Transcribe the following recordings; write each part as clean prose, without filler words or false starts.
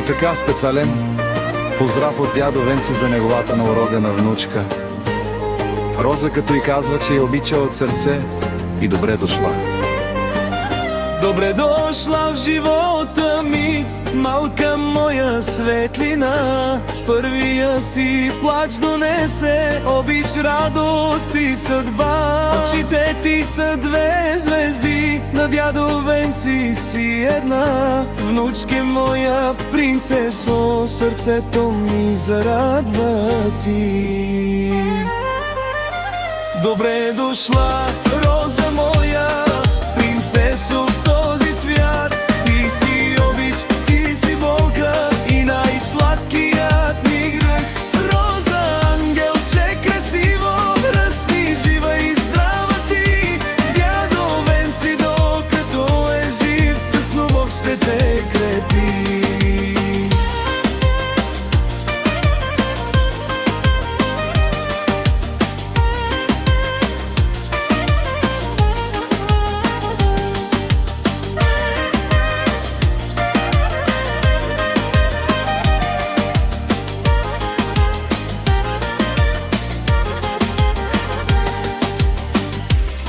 И така специален поздрав от дядо Венци за неговата новородена внучка Роза, като й казва, че я обича от сърце и добре дошла. Добре дошла в живота ми, малка моя светлина. С първия си плач донесе обич, радост и съдба. Очите ти са две звезди, на дядо Венци си една. Внучке моя принцесо, сърцето ми зарадва ти. Добре дошла, Роза моя, принцесо в този свят. Ти си обич, ти си болка и най-сладкият ми гръх. Роза, ангелче красиво, расти жива и здрава ти. Дядо Венци, докато е жив, с любов ще те крепи.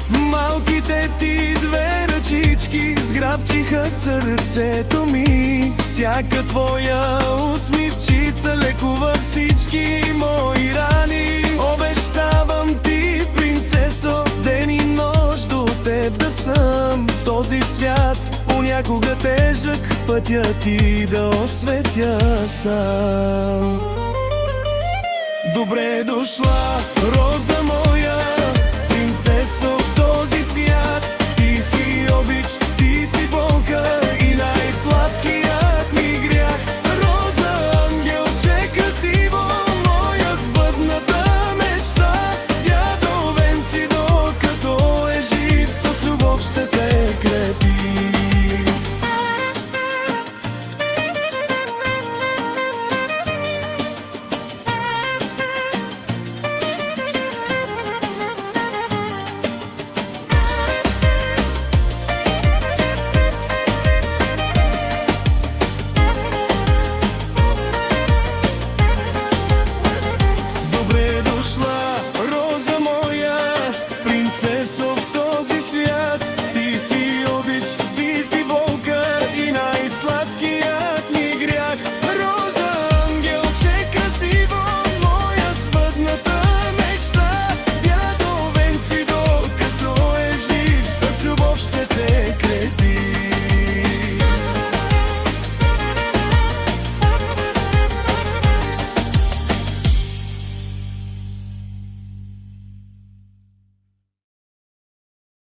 Малките ти две ръчички сграбчиха сърцето ми. Всяка твоя усмивчица лекува всички мои рани. Обещавам ти, принцесо, ден и нощ до теб да съм. В този свят понякога тежък, пътя ти да осветя сам. Добре дошла, Роза моя,